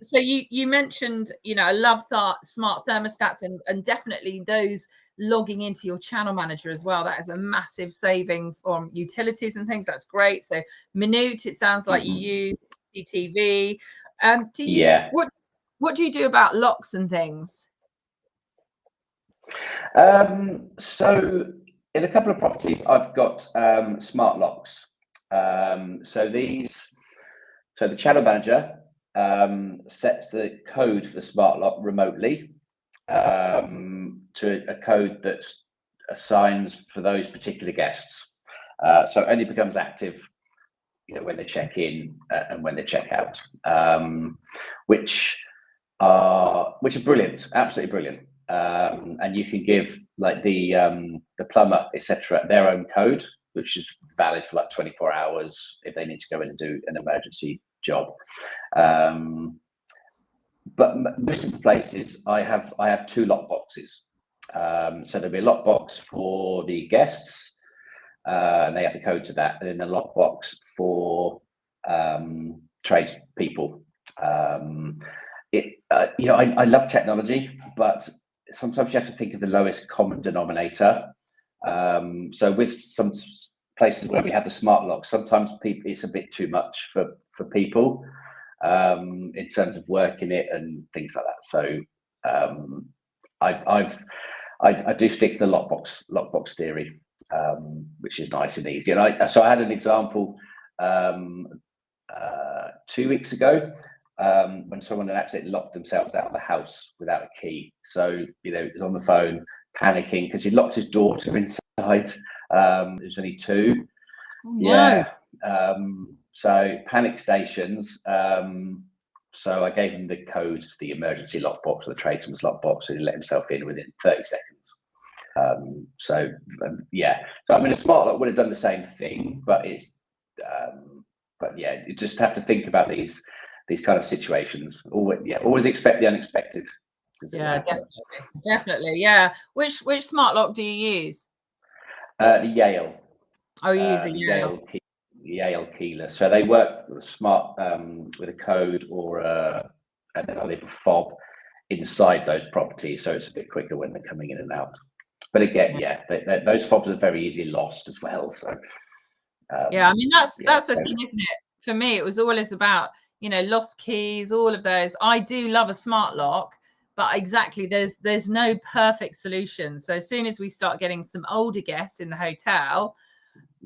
So you mentioned, I love that smart thermostats and definitely those logging into your channel manager as well. That is a massive saving from utilities and things. That's great. So Minute, it sounds like you use CCTV. Do you Yeah. what do you do about locks and things? So in a couple of properties, I've got smart locks. So the channel manager sets the code for the smart lock remotely to a code that assigns for those particular guests. So it only becomes active, when they check in and when they check out, which are brilliant, absolutely brilliant. And you can give like the plumber, etc., their own code, which is valid for like 24 hours if they need to go in and do an emergency job. But most of the places I have two lock boxes. So there'll be a lock box for the guests, and they have the code to that, and then the lock box for trades people. I love technology, but sometimes you have to think of the lowest common denominator. So with some places where we have the smart lock, sometimes it's a bit too much for people in terms of working it and things like that. So I do stick to the lockbox theory, which is nice and easy. And so I had an example 2 weeks ago when someone had absolutely locked themselves out of the house without a key. So he was on the phone panicking because he locked his daughter inside. It was only 2. Oh, yeah. So panic stations. So I gave him the codes, the emergency lockbox or the tradesman's lockbox, and he let himself in within 30 seconds. So I mean, a smart lock would have done the same thing, but you just have to think about these kind of situations. Always expect the unexpected. Yeah, definitely. Yeah. Which smart lock do you use? The Yale. Oh, you use the Yale. Yale keyless. So they work smart with a code or a little fob inside those properties, so it's a bit quicker when they're coming in and out. But again, those fobs are very easily lost as well. So I mean that's the thing, isn't it? For me, it was always about lost keys, all of those. I do love a smart lock, but exactly there's no perfect solution. So as soon as we start getting some older guests in the hotel,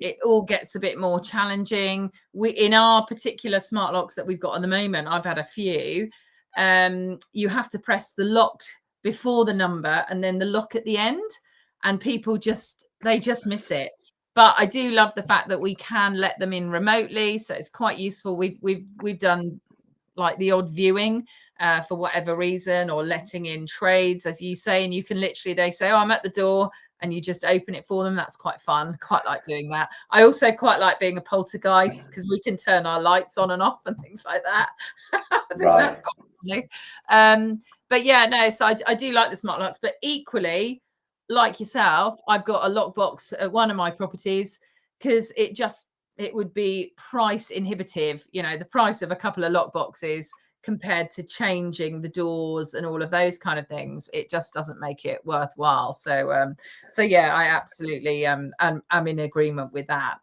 it all gets a bit more challenging. In our particular smart locks that we've got at the moment, I've had a few. You have to press the lock before the number and then the lock at the end, and people just miss it. But I do love the fact that we can let them in remotely, so it's quite useful. We've done like the odd viewing for whatever reason, or letting in trades, as you say, and you can literally, they say, oh, I'm at the door, and you just open it for them. That's quite fun. Quite like doing that. I also quite like being a poltergeist because we can turn our lights on and off and things like that. I think that's quite funny. But yeah, no, so I do like the smart locks, but equally, like yourself, I've got a lockbox at one of my properties because it would be price inhibitive, the price of a couple of lockboxes compared to changing the doors and all of those kind of things. It just doesn't make it worthwhile. So yeah, I absolutely I'm in agreement with that.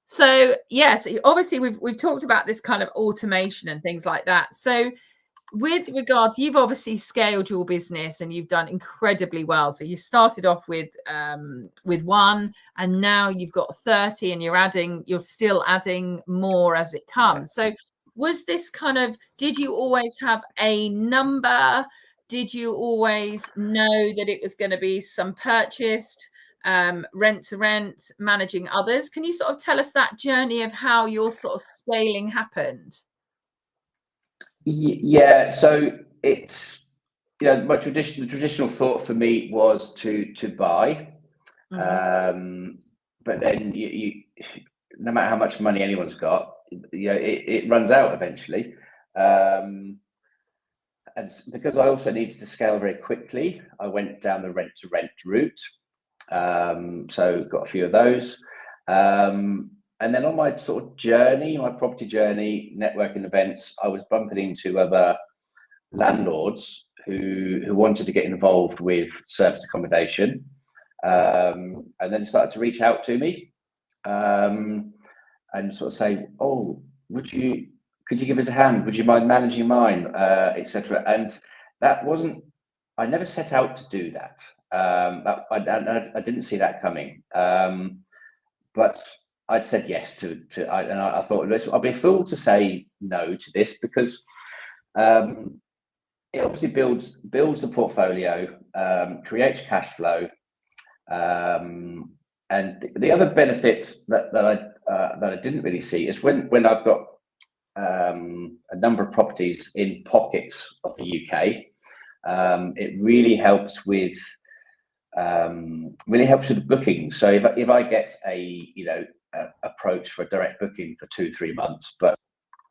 So yes, obviously we've talked about this kind of automation and things like that. So with regards, you've obviously scaled your business and you've done incredibly well. So you started off with 1, and now you've got 30, and you're still adding more as it comes. So was this did you always have a number? Did you always know that it was going to be some purchased, rent to rent, managing others? Can you sort of tell us that journey of how your sort of scaling happened? Yeah, so it's the traditional thought for me was to buy, but then you no matter how much money anyone's got, it runs out eventually, and because I also needed to scale very quickly, I went down the rent to rent route. So got a few of those. And then on my sort of journey, my property journey, networking events, I was bumping into other landlords who wanted to get involved with service accommodation, and then started to reach out to me, and sort of say, "Oh, could you give us a hand? Would you mind managing mine, etc." And that wasn't. I never set out to do that. I didn't see that coming. But I said yes to and I thought, I'll be a fool to say no to this, because it obviously builds the portfolio, creates cash flow, and the other benefit that I didn't really see is when I've got a number of properties in pockets of the UK, it really helps with the booking. So if I get a approach for a direct booking for 2-3 months, but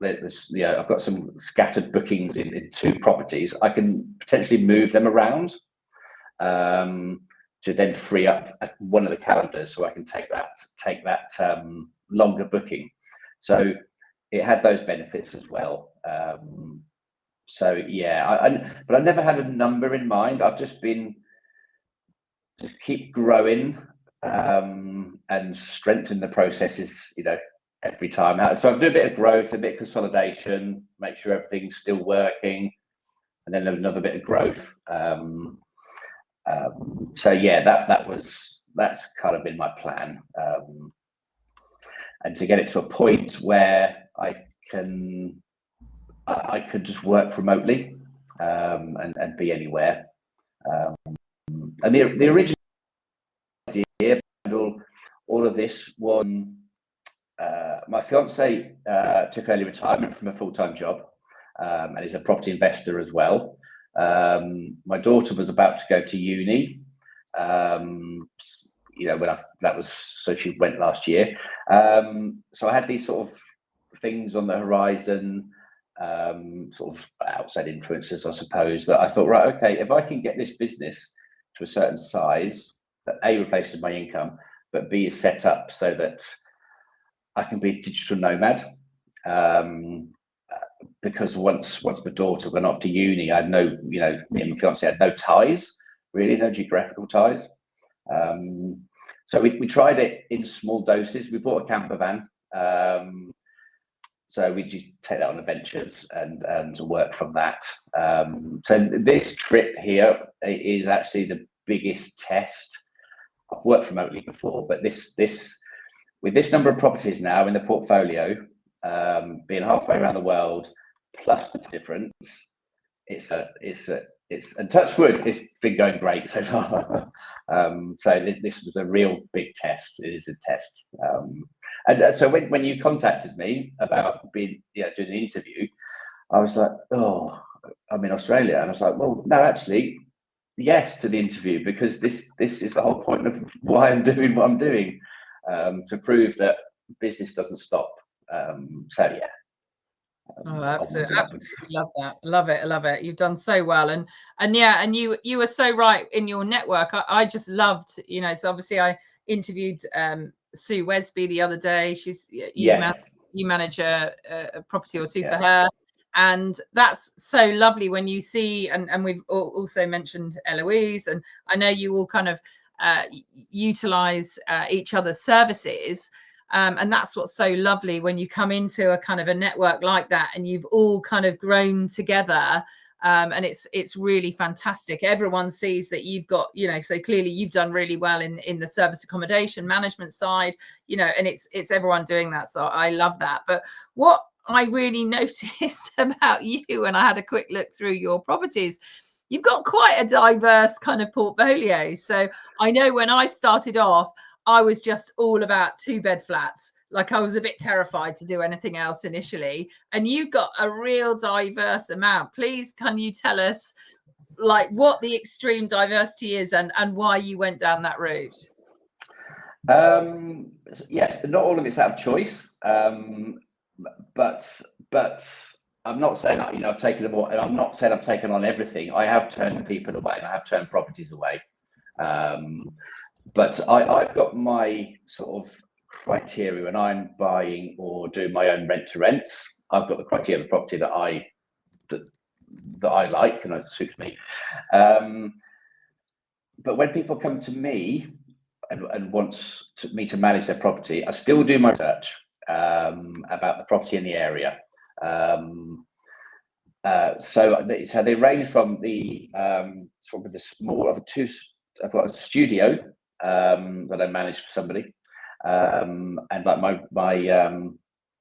I've got some scattered bookings in 2 properties, I can potentially move them around to then free up one of the calendars, so I can take that longer booking. So it had those benefits as well. So yeah, but I never had a number in mind. I've just been keep growing and strengthen the processes, every time. So I do a bit of growth, a bit of consolidation, make sure everything's still working, and then another bit of growth. So yeah, that's kind of been my plan, and to get it to a point where I could just work remotely, and be anywhere. And the original idea behind all of this was, my fiance took early retirement from a full-time job, and is a property investor as well. My daughter was about to go to uni, so she went last year. So I had these sort of things on the horizon, sort of outside influences, I suppose, that I thought, right, okay, if I can get this business to a certain size that A, replaces my income, but B, is set up so that I can be a digital nomad. Because once my daughter went off to uni, I had no, me and my fiance had no ties, really, no geographical ties. So we tried it in small doses. We bought a camper van. So we just take that on adventures and work from that. So this trip here is actually the biggest test. I've worked remotely before, but this with this number of properties now in the portfolio, being halfway around the world, plus the difference, it's and touch wood, it's been going great so far. So this was a real big test. It is a test. And so when you contacted me about doing an interview, I was like, oh, I'm in Australia, and I was like, well, no, actually, yes to the interview, because this is the whole point of why I'm doing what I'm doing, to prove that business doesn't stop. So yeah. Oh, absolutely love that. Love it. You've done so well, and yeah, and you were so right in your network. I just loved, so obviously I interviewed Sue Wesby the other day. She's you manage a property or 2 for her, and that's so lovely when you see, and we've also mentioned Eloise, and I know you all kind of utilize each other's services. And that's what's so lovely when you come into a kind of a network like that, and you've all kind of grown together, and it's really fantastic. Everyone sees that you've got, so clearly you've done really well in the service accommodation management side, and it's everyone doing that. So I love that. But what I really noticed about you, and I had a quick look through your properties, you've got quite a diverse kind of portfolio. So I know when I started off, I was just all about 2-bed flats. Like, I was a bit terrified to do anything else initially. And you've got a real diverse amount. Please, can you tell us like what the extreme diversity is and why you went down that route? Yes, not all of it's out of choice. But I'm not saying that, I've taken them all, and I'm not saying I've taken on everything. I have turned people away, and I have turned properties away. But I've got my sort of criteria when I'm buying or doing my own rent to rents. I've got the criteria of the property that that I like and it suits me. But when people come to me and want me to manage their property, I still do my research about the property in the area. So they range from the small I've got a studio that I manage for somebody, and like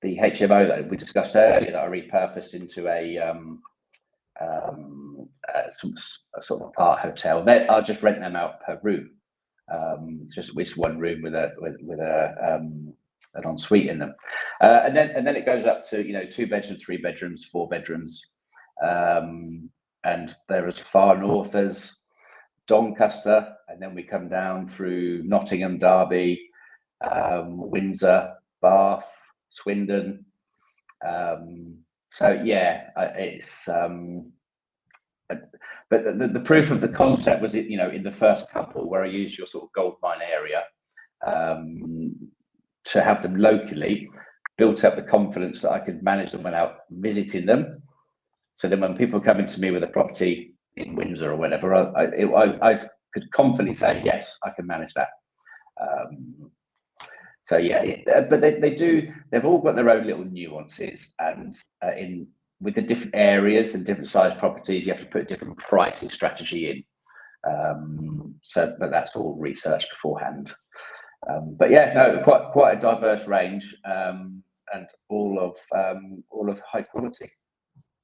the HMO that we discussed earlier that I repurposed into a sort of apart hotel. I'll just rent them out per room. Just one room with an ensuite in them, and then it goes up to 2 bedrooms, 3 bedrooms, 4 bedrooms, and they're as far north as Doncaster, and then we come down through Nottingham, Derby, Windsor, Bath, Swindon. So yeah, it's but the proof of the concept was in the first couple where I used your sort of gold mine area to have them locally, built up the confidence that I could manage them without visiting them. So then when people come into me with a property in Windsor or whatever, I could confidently say, yes, I can manage that. So yeah, but they've all got their own little nuances, and with the different areas and different size properties, you have to put a different pricing strategy in. But that's all research beforehand. But yeah, no, quite a diverse range, and all of high quality.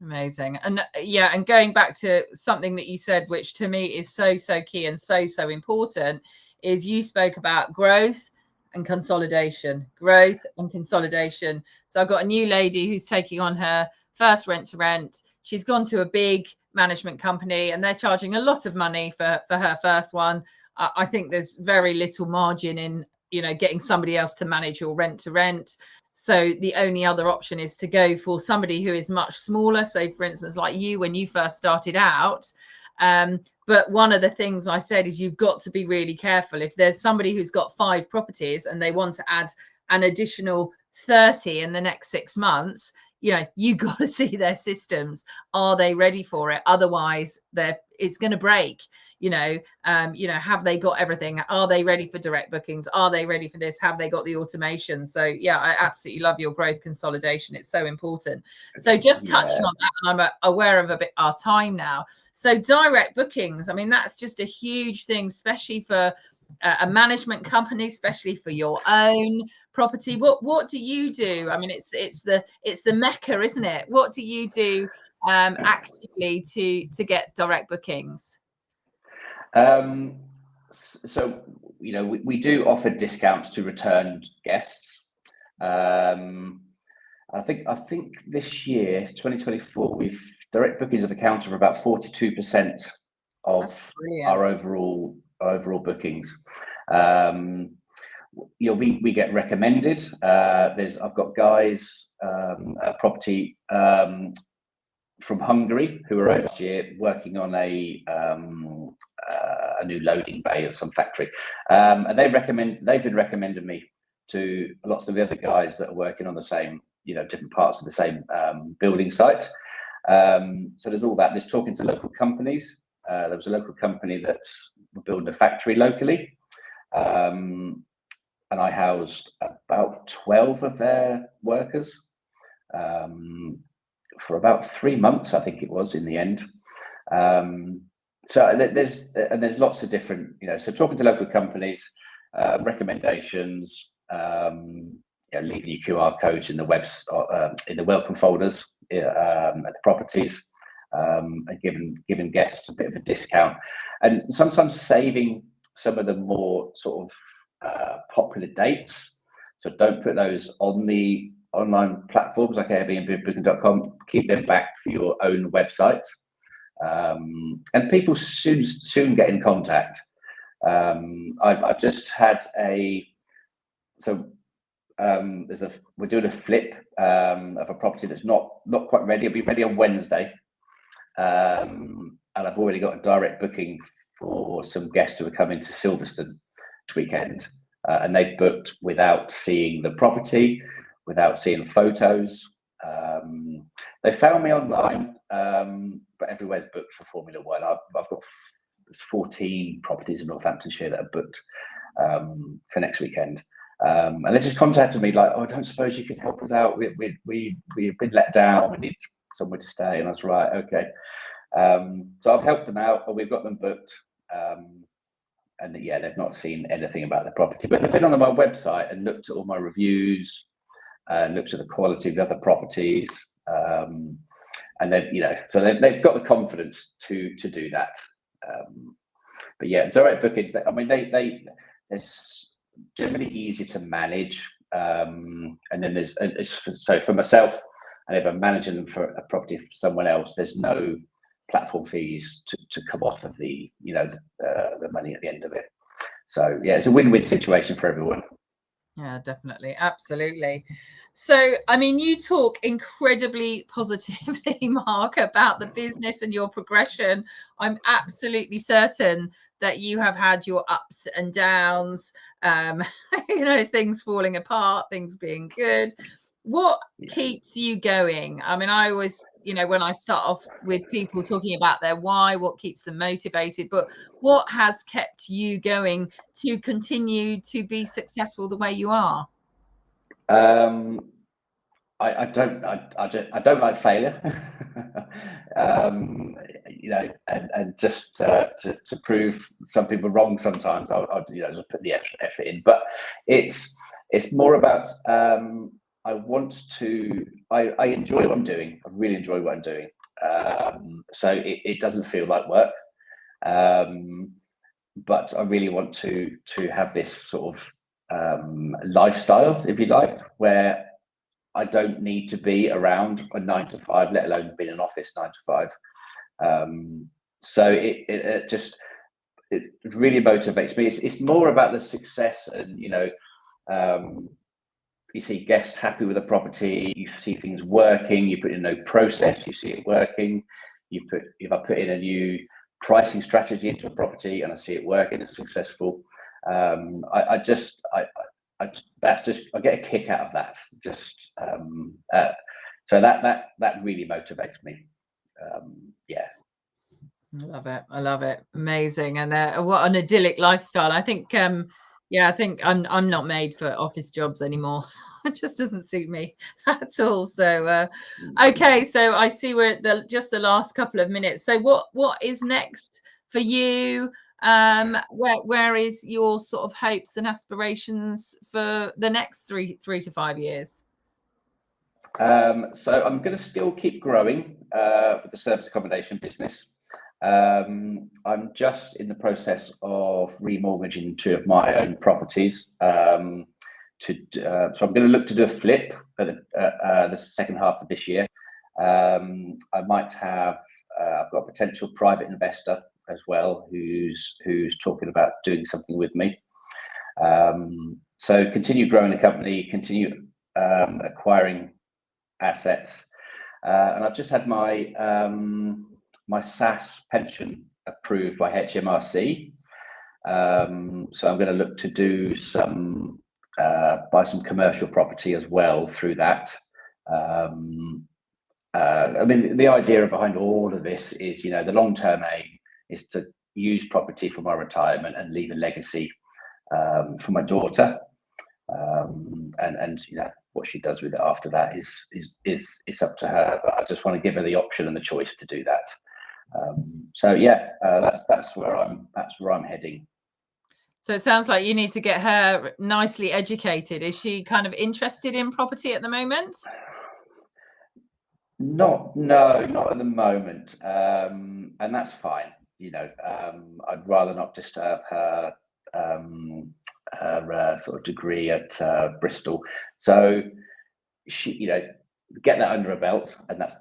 Amazing. And yeah, and going back to something that you said, which to me is so key and so important, is you spoke about growth and consolidation. So I've got a new lady who's taking on her first rent to rent. She's gone to a big management company and they're charging a lot of money for her first one. I think there's very little margin in getting somebody else to manage your rent to rent. So the only other option is to go for somebody who is much smaller. So for instance, like you, when you first started out. But one of the things I said is you've got to be really careful. If there's somebody who's got 5 properties and they want to add an additional 30 in the next 6 months, you got to see their systems. Are they ready for it? Otherwise, it's going to break. Have they got everything? Are they ready for direct bookings? Are they ready for this? Have they got the automation? So yeah, I absolutely love your growth consolidation. It's so important. So just touching on that, and I'm aware of a bit our time now. So direct bookings, I mean, that's just a huge thing, especially for a management company, especially for your own property. What do you do? I mean, it's the mecca, isn't it? What do you do actively to get direct bookings? So we do offer discounts to returned guests. I think this year, 2024, direct bookings have accounted for about 42% of our overall bookings. We get recommended. I've got guys at property from Hungary who were last year working on a new loading bay at some factory, and they've been recommending me to lots of the other guys that are working on the same, different parts of the same building site. So there's all that. There's talking to local companies. There was a local company that were building a factory locally, and I housed about 12 of their workers for about 3 months, I think it was in the end. So there's lots of different, so talking to local companies, recommendations, leaving your QR codes in the welcome folders at the properties, and giving guests a bit of a discount, and sometimes saving some of the more sort of popular dates. So don't put those on the online platforms like Airbnb, Booking.com. Keep them back for your own website, and people soon get in contact. I've just had we're doing a flip of a property that's not quite ready. It'll be ready on Wednesday, and I've already got a direct booking for some guests who are coming to Silverstone this weekend, and they booked without seeing the property, without seeing photos. They found me online, but everywhere's booked for Formula One. I've got 14 properties in Northamptonshire that are booked for next weekend. And they just contacted me like, "Oh, I don't suppose you could help us out. We've been let down. We need somewhere to stay." And I was right, okay. So I've helped them out, but we've got them booked. And yeah, they've not seen anything about the property, but they've been on my website and looked at all my reviews and looked at the quality of the other properties. And they've, so they've got the confidence to do that. But yeah, direct bookings. I mean, they're generally easy to manage. And then so for myself, and if I'm managing them for a property for someone else, there's no platform fees to come off of the money at the end of it. So yeah, it's a win-win situation for everyone. Yeah, definitely. Absolutely. So, I mean, you talk incredibly positively, Mark, about the business and your progression. I'm absolutely certain that you have had your ups and downs, things falling apart, things being good. What keeps you going? I mean, I always, when I start off with people talking about their why, what keeps them motivated, but what has kept you going to continue to be successful the way you are? I don't like failure. And just to prove some people wrong sometimes, I'll just put the extra effort in. But it's more about I enjoy what I'm doing. I really enjoy what I'm doing. So it doesn't feel like work. But I really want to have this sort of lifestyle, if you like, where I don't need to be around a 9 to 5, let alone be in an office 9 to 5. So it really motivates me. It's more about the success, and you see guests happy with the property, you see things working, you put in no process, you see it working. If I put in a new pricing strategy into a property and I see it working, it's successful. I get a kick out of that. So that really motivates me. Yeah. I love it. Amazing. And what an idyllic lifestyle. I think I think I'm not made for office jobs anymore. It just doesn't suit me at all. So okay, so I see we're at just the last couple of minutes. So what is next for you? Where is your sort of hopes and aspirations for the next three to 5 years? So I'm going to still keep growing with the service accommodation business. I'm just in the process of remortgaging 2 of my own properties. So I'm going to look to do a flip for the second half of this year. I might have. I've got a potential private investor as well who's talking about doing something with me. So continue growing the company, continue acquiring assets, and I've just had my my SAS pension approved by HMRC. So I'm going to look to do buy some commercial property as well through that. I mean, the idea behind all of this is, the long-term aim is to use property for my retirement and leave a legacy for my daughter. And what she does with it after that is up to her. But I just want to give her the option and the choice to do that. So yeah, that's where I'm heading. So it sounds like you need to get her nicely educated. Is she kind of interested in property at the moment? Not at the moment, and that's fine. I'd rather not disturb her sort of degree at Bristol. So she, get that under her belt, and that's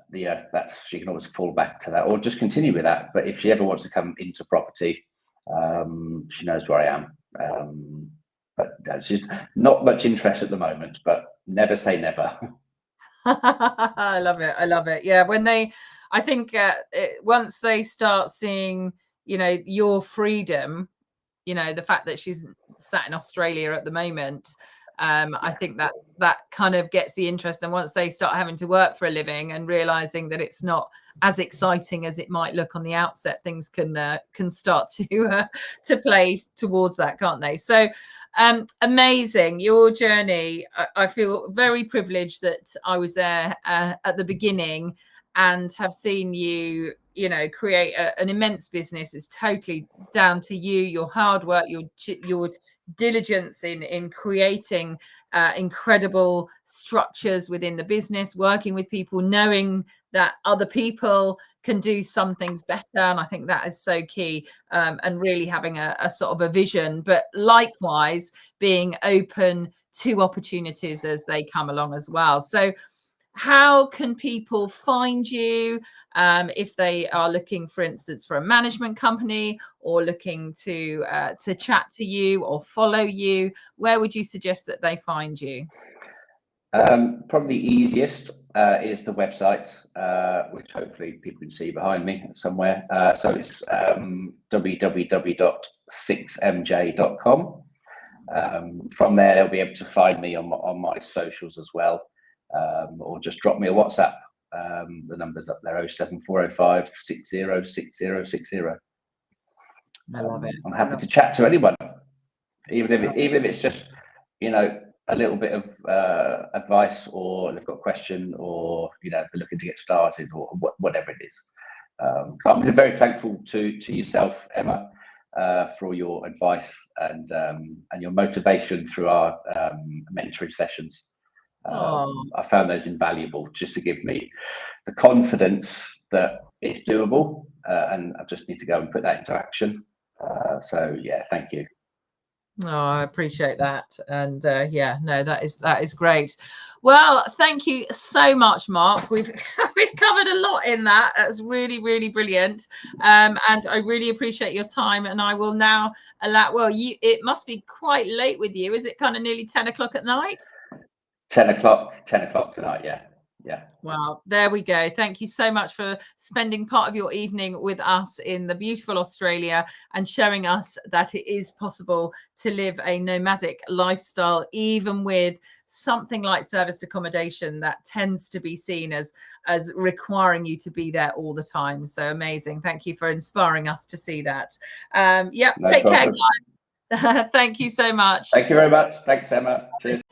she can always fall back to that, or just continue with that. But if she ever wants to come into property, she knows where I am. But she's not much interest at the moment. But never say never. I love it. Yeah, I think once they start seeing, your freedom, the fact that she's sat in Australia at the moment, I think that kind of gets the interest. And once they start having to work for a living and realizing that it's not as exciting as it might look on the outset, things can start to play towards that, can't they? So amazing, your journey. I feel very privileged that I was there at the beginning and have seen you create an immense business. Is totally down to you, your hard work, your diligence in creating incredible structures within the business, working with people, knowing that other people can do some things better. And I think that is so key, and really having a sort of a vision, but likewise being open to opportunities as they come along as well. So how can people find you if they are looking, for instance, for a management company, or looking to chat to you or follow you? Where would you suggest that they find you? Probably easiest is the website, which hopefully people can see behind me somewhere. So it's www.6mj.com. From there, they'll be able to find me on my socials as well, or just drop me a WhatsApp. The number's up there: 07405 606060. I love it. I'm happy to chat to anyone, even if it's just a little bit of advice, or they've got a question, or they're looking to get started, or whatever it is. I'm very thankful to yourself, Emma, for all your advice and your motivation through our mentoring sessions. I found those invaluable, just to give me the confidence that it's doable, and I just need to go and put that into action. So yeah, thank you. Oh, I appreciate that. And yeah, no, that is great. Well, thank you so much, Mark. We've covered a lot in that. That's really, really brilliant. And I really appreciate your time. And I will now allow, it must be quite late with you. Is it kind of nearly 10 o'clock at night? 10 o'clock tonight, yeah. Well, there we go. Thank you so much for spending part of your evening with us in the beautiful Australia and showing us that it is possible to live a nomadic lifestyle, even with something like serviced accommodation that tends to be seen as requiring you to be there all the time. So amazing. Thank you for inspiring us to see that. Take care, guys. Thank you so much. Thank you very much. Thanks, Emma. Cheers.